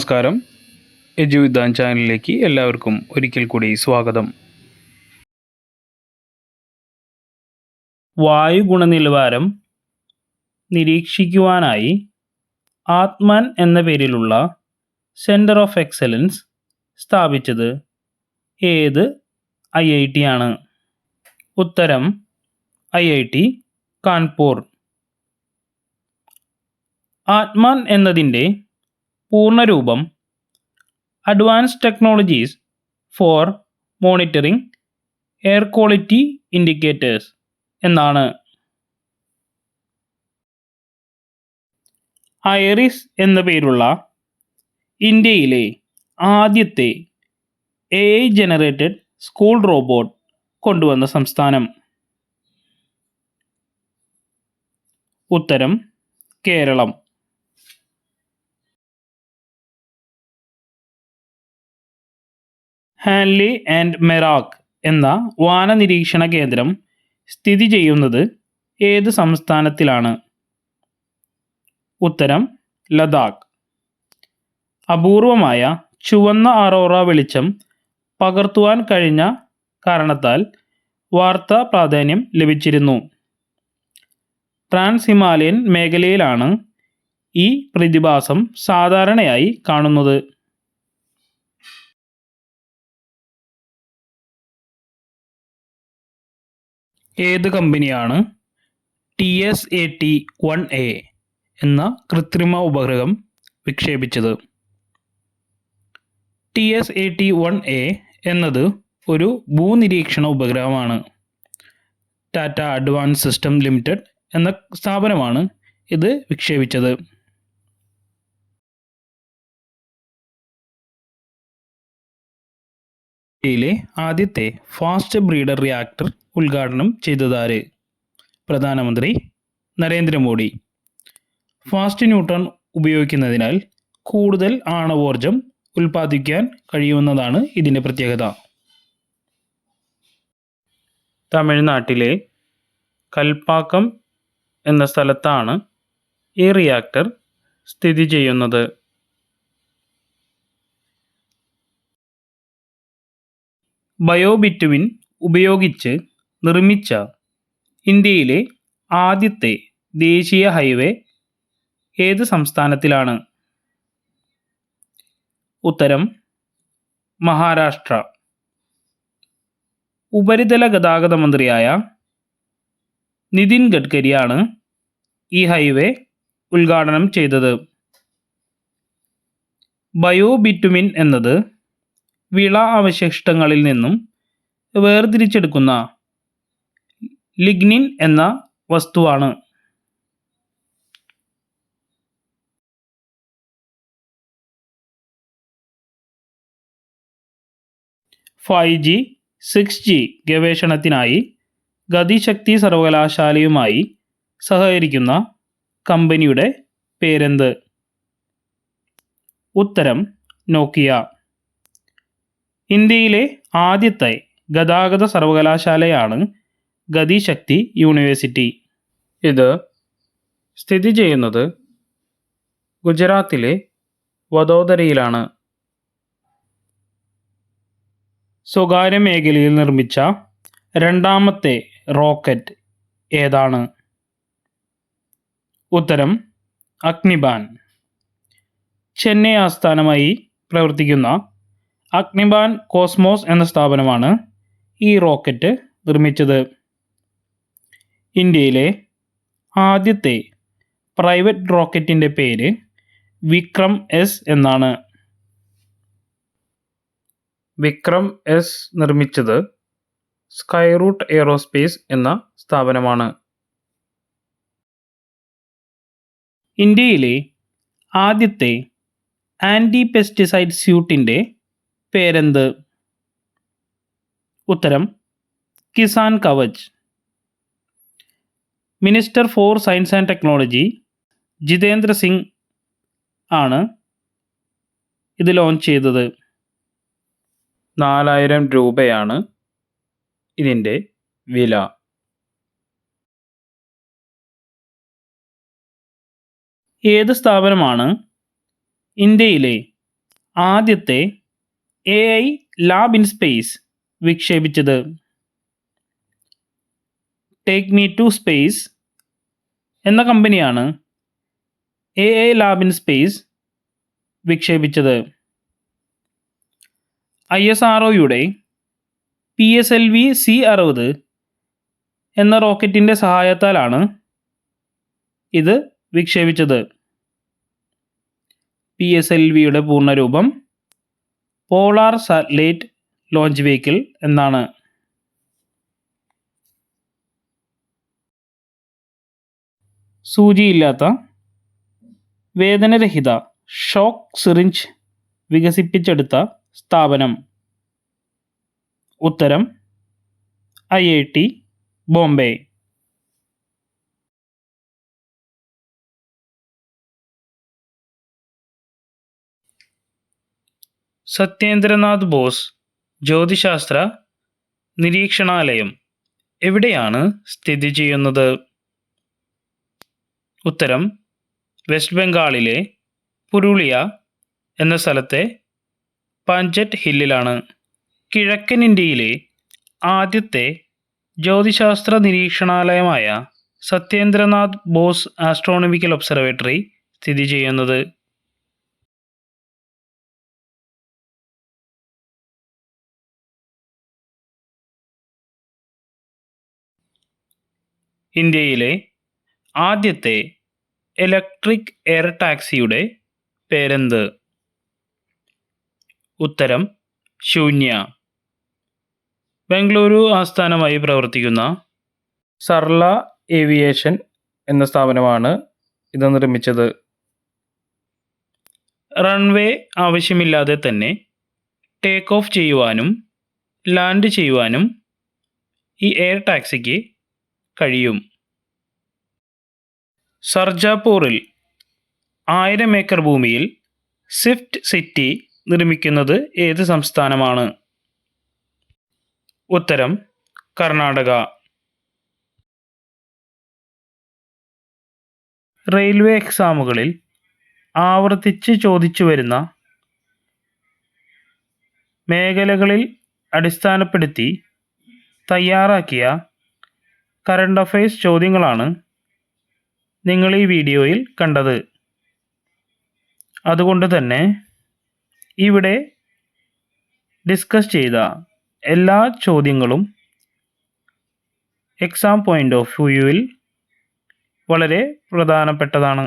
നമസ്കാരം. എജുവിദ്വാൻ ചാനലിലേക്ക് എല്ലാവർക്കും ഒരിക്കൽ കൂടി സ്വാഗതം. വായു ഗുണനിലവാരം നിരീക്ഷിക്കുവാനായി ആത്മാൻ എന്ന പേരിലുള്ള സെൻറ്റർ ഓഫ് എക്സലൻസ് സ്ഥാപിച്ചത് ഏത് IIT ആണ്? ഉത്തരം IIT കാൺപൂർ. ആത്മാൻ എന്നതിൻ്റെ പൂർണ്ണരൂപം advanced technologies for monitoring air quality indicators എന്നാണ്. ഐറിസ് എന്ന പേരുള്ള ഇന്ത്യയിലെ ആദ്യത്തെ AI ജനറേറ്റഡ് സ്കൂൾ റോബോട്ട് കൊണ്ടുവന്ന സംസ്ഥാനം? ഉത്തരം കേരളം. ഹാൻലി ആൻഡ് മെറാക്ക് എന്ന വാന നിരീക്ഷണ കേന്ദ്രം സ്ഥിതി ചെയ്യുന്നത് ഏത് സംസ്ഥാനത്തിലാണ്? ഉത്തരം ലഡാക്ക്. അപൂർവമായ ചുവന്ന അറോറ വെളിച്ചം പകർത്തുവാൻ കഴിഞ്ഞ കാരണത്താൽ വാർത്താ പ്രാധാന്യം ലഭിച്ചിരുന്നു. ട്രാൻസ് ഹിമാലയൻ മേഖലയിലാണ് ഈ പ്രതിഭാസം സാധാരണയായി കാണുന്നത്. ഏത് കമ്പനിയാണ് TSAT-1A എന്ന കൃത്രിമ ഉപഗ്രഹം വിക്ഷേപിച്ചത്? TSAT-1A എന്നത് ഒരു ഭൂനിരീക്ഷണ ഉപഗ്രഹമാണ്. ടാറ്റ അഡ്വാൻസ് സിസ്റ്റം ലിമിറ്റഡ് എന്ന സ്ഥാപനമാണ് ഇത് വിക്ഷേപിച്ചത്. ഇന്ത്യയിലെ ആദ്യത്തെ ഫാസ്റ്റ് ബ്രീഡർ റിയാക്ടർ ഉദ്ഘാടനം ചെയ്തതാര്? പ്രധാനമന്ത്രി നരേന്ദ്രമോദി. ഫാസ്റ്റ് ന്യൂട്രോൺ ഉപയോഗിക്കുന്നതിനാൽ കൂടുതൽ ആണവോർജം ഉൽപ്പാദിപ്പിക്കാൻ കഴിയുമെന്നതാണ് ഇതിൻ്റെ പ്രത്യേകത. തമിഴ്നാട്ടിലെ കൽപ്പാക്കം എന്ന സ്ഥലത്താണ് ഈ റിയാക്ടർ സ്ഥിതി ചെയ്യുന്നത്. ബയോബിറ്റുമിൻ ഉപയോഗിച്ച് നിർമ്മിച്ച ഇന്ത്യയിലെ ആദ്യത്തെ ദേശീയ ഹൈവേ ഏത് സംസ്ഥാനത്തിലാണ്? ഉത്തരം മഹാരാഷ്ട്ര. ഉപരിതല ഗതാഗത മന്ത്രിയായ നിതിൻ ഗഡ്കരിയാണ് ഈ ഹൈവേ ഉദ്ഘാടനം ചെയ്തത്. ബയോബിറ്റുമിൻ എന്നത് വിള അവശിഷ്ടങ്ങളിൽ നിന്നും വേർതിരിച്ചെടുക്കുന്ന ലിഗ്നിൻ എന്ന വസ്തുവാണ്. 5G 6G ഗവേഷണത്തിനായി ഗതിശക്തി സർവകലാശാലയുമായി സഹകരിക്കുന്ന കമ്പനിയുടെ പേരെന്ത്? ഉത്തരം നോക്കിയ. ഇന്ത്യയിലെ ആദ്യത്തെ ഗതാഗത സർവകലാശാലയാണ് ഗതിശക്തി യൂണിവേഴ്സിറ്റി. ഇത് സ്ഥിതി ചെയ്യുന്നത് ഗുജറാത്തിലെ വഡോദരയിലാണ്. സ്വകാര്യ മേഖലയിൽ നിർമ്മിച്ച രണ്ടാമത്തെ റോക്കറ്റ് ഏതാണ്? ഉത്തരം അഗ്നിബാൻ. ചെന്നൈ ആസ്ഥാനമായി പ്രവർത്തിക്കുന്ന അഗ്നിബാൻ കോസ്മോസ് എന്ന സ്ഥാപനമാണ് ഈ റോക്കറ്റ് നിർമ്മിച്ചത്. ഇന്ത്യയിലെ ആദ്യത്തെ പ്രൈവറ്റ് റോക്കറ്റിൻ്റെ പേര് വിക്രം S എന്നാണ്. വിക്രം S നിർമ്മിച്ചത് സ്കൈറൂട്ട് എയ്റോസ്പേസ് എന്ന സ്ഥാപനമാണ്. ഇന്ത്യയിലെ ആദ്യത്തെ ആൻറ്റി പെസ്റ്റിസൈഡ് സ്യൂട്ടിൻ്റെ പേരെന്ത്? ഉത്തരം Kisan Kavach. Minister for science and technology Jitendra Singh ആണ് ഇത് ലോഞ്ച് ചെയ്തത്. 4000 രൂപയാണ് ഇതിൻ്റെ വില. ഏത് സ്ഥാപനമാണ് ഇന്ത്യയിലെ ആദ്യത്തെ AI ലാബ് ഇൻ സ്പേസ് വിക്ഷേപിച്ചത്? ടേക്ക് മീ ടു സ്പേസ് എന്ന കമ്പനിയാണ് AI ലാബ് ഇൻ സ്പേസ് വിക്ഷേപിച്ചത്. ISROയുടെ PSLV C60 എന്ന റോക്കറ്റിൻ്റെ സഹായത്താലാണ് ഇത് വിക്ഷേപിച്ചത്. PSLVയുടെ പൂർണ്ണരൂപം പോളാർ സാറ്റലൈറ്റ് ലോഞ്ച് വെഹിക്കിൾ എന്നാണ്. സൂചിയില്ലാത്ത വേദനരഹിത ഷോക്ക് സിറിഞ്ച് വികസിപ്പിച്ചെടുത്ത സ്ഥാപനം? ഉത്തരം IIT ബോംബെ. സത്യേന്ദ്രനാഥ് ബോസ് ജ്യോതിശാസ്ത്ര നിരീക്ഷണാലയം എവിടെയാണ് സ്ഥിതി ചെയ്യുന്നത്? ഉത്തരം വെസ്റ്റ് ബംഗാളിലെ പുരുളിയ എന്ന സ്ഥലത്തെ പഞ്ചറ്റ് ഹില്ലിലാണ്. കിഴക്കൻ ഇന്ത്യയിലെ ആദ്യത്തെ ജ്യോതിശാസ്ത്ര നിരീക്ഷണാലയമായ സത്യേന്ദ്രനാഥ് ബോസ് ആസ്ട്രോണമിക്കൽ ഒബ്സർവേറ്ററി സ്ഥിതി ചെയ്യുന്നത്? ഇന്ത്യയിലെ ആദ്യത്തെ ഇലക്ട്രിക് എയർ ടാക്സിയുടെ പേരെന്ത്? ഉത്തരം ശൂന്യ. ബംഗളൂരു ആസ്ഥാനമായി പ്രവർത്തിക്കുന്ന സർല ഏവിയേഷൻ എന്ന സ്ഥാപനമാണ് ഇത് നിർമ്മിച്ചത്. റൺവേ ആവശ്യമില്ലാതെ തന്നെ ടേക്ക് ഓഫ് ചെയ്യുവാനും ലാൻഡ് ചെയ്യുവാനും ഈ എയർ ടാക്സിക്ക് കഴിയും. സർജാപൂറിൽ 1000 ഏക്കർ ഭൂമിയിൽ സ്വിഫ്റ്റ് സിറ്റി നിർമ്മിക്കുന്നത് ഏത് സംസ്ഥാനമാണ്? ഉത്തരം കർണാടക. റെയിൽവേ എക്സാമുകളിൽ ആവർത്തിച്ച് ചോദിച്ചു വരുന്ന മേഖലകളിൽ അടിസ്ഥാനപ്പെടുത്തി തയ്യാറാക്കിയ കറണ്ട് അഫയേഴ്സ് ചോദ്യങ്ങളാണ് നിങ്ങൾ ഈ വീഡിയോയിൽ കണ്ടത്. അതുകൊണ്ട് തന്നെ ഇവിടെ ഡിസ്കസ് ചെയ്ത എല്ലാ ചോദ്യങ്ങളും എക്സാം പോയിൻ്റ് ഓഫ് വ്യൂവിൽ വളരെ പ്രധാനപ്പെട്ടതാണ്.